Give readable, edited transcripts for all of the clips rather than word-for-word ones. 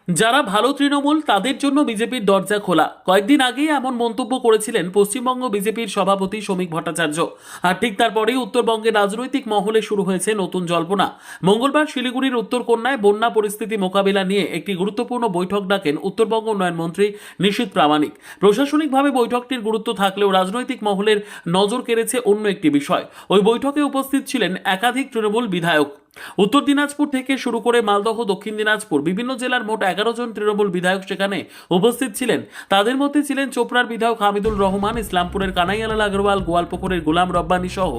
যারা ভালো তৃণমূল তাদের জন্য বিজেপির দরজা খোলা। কয়েকদিন আগেই এমন মন্তব্য করেছিলেন পশ্চিমবঙ্গ বিজেপির সভাপতি শ্রমিক ভট্টাচার্য। আর ঠিক তারপরেই উত্তরবঙ্গের রাজনৈতিক মহলে শুরু হয়েছে নতুন জল্পনা। মঙ্গলবার শিলিগুড়ির উত্তরকন্যায় বন্যা পরিস্থিতি মোকাবিলা নিয়ে একটি গুরুত্বপূর্ণ বৈঠক ডাকেন উত্তরবঙ্গ উন্নয়ন মন্ত্রী নিশীথ প্রামাণিক। প্রশাসনিকভাবে বৈঠকটির গুরুত্ব থাকলেও রাজনৈতিক মহলের নজর কেড়েছে অন্য একটি বিষয়। ওই বৈঠকে উপস্থিত ছিলেন একাধিক তৃণমূল বিধায়ক। উত্তর দিনাজপুর থেকে শুরু করে মালদহ, দক্ষিণ দিনাজপুর বিভিন্ন জেলার মোট 11 জন তৃণমূল বিধায়ক সেখানে উপস্থিত ছিলেন। তাদের মধ্যে ছিলেন চোপড়ার বিধায়ক হামিদুল রহমান, ইসলামপুরের কানাইয়ালাল আগরওয়াল, গোয়ালপুকুরের গোলাম রব্বানী সহ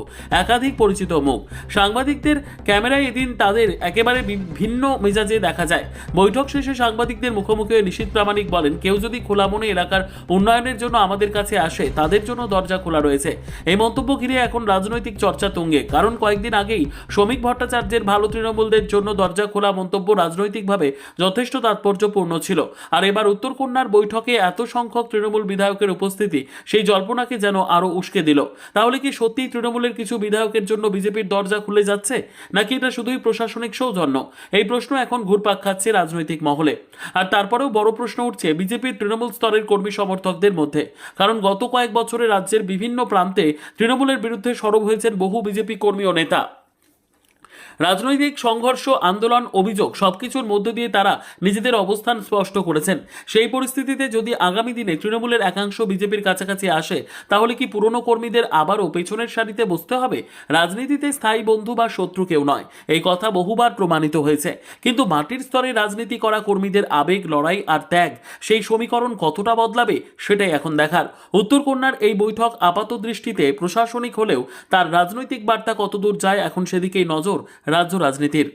একাধিক পরিচিত মুখ। সাংবাদিকদের ক্যামেরায় এদিন তাদের একেবারে ভিন্ন মেজাজে দেখা যায়। বৈঠক শেষে সাংবাদিকদের মুখোমুখি হয়ে নিশীথ প্রামাণিক বলেন, কেউ যদি খোলা মনে এলাকার উন্নয়নের জন্য আমাদের কাছে আসে তাদের জন্য দরজা খোলা রয়েছে। এই মন্তব্য ঘিরে এখন রাজনৈতিক চর্চা তুঙ্গে, কারণ কয়েকদিন আগেই শ্রমিক ভট্টাচার্যের ভালো তৃণমূলদের জন্য দরজা খোলা মন্তব্য রাজনৈতিকভাবে যথেষ্ট তাৎপর্যপূর্ণ ছিল। আর এবার উত্তরকন্যার বৈঠকে এত সংখ্যক তৃণমূল বিধায়কের উপস্থিতি সেই জল্পনাকে যেন আরো উস্কে দিল। তাহলে কি সত্যি তৃণমূলের কিছু বিধায়কের জন্য বিজেপির দরজা খুলে যাচ্ছে, নাকি এটা শুধুই প্রশাসনিক সৌজন্য? এই প্রশ্ন এখন ঘুরপাক খাচ্ছে রাজনৈতিক মহলে। আর তারপরেও বড় প্রশ্ন উঠছে বিজেপির তৃণমূল স্তরের কর্মী সমর্থকদের মধ্যে, কারণ গত কয়েক বছরে রাজ্যের বিভিন্ন প্রান্তে তৃণমূলের বিরুদ্ধে সরব হয়েছেন বহু বিজেপি কর্মী ও নেতা। রাজনৈতিক সংঘর্ষ, আন্দোলন, অভিযোগ সবকিছুর মধ্য দিয়ে তারা নিজেদের অবস্থান স্পষ্ট করেছেন। সেই পরিস্থিতিতে যদি আগামী দিনে তৃণমূলের একাংশ বিজেপির কাছাকাছি আসে, তাহলে কি পুরনো কর্মীদের আবারও পেছনের সারিতে বসতে হবে? রাজনীতিতে স্থায়ী বন্ধু বা শত্রু কেউ নয়, এই কথা বহুবার প্রমাণিত হয়েছে। কিন্তু মাটির স্তরে রাজনীতি করা কর্মীদের আবেগ, লড়াই আর ত্যাগ, সেই সমীকরণ কতটা বদলাবে সেটাই এখন দেখার। উত্তরকন্যার এই বৈঠক আপাত দৃষ্টিতে প্রশাসনিক হলেও তার রাজনৈতিক বার্তা কতদূর যায় এখন সেদিকেই নজর রাজ্য রাজনীতির।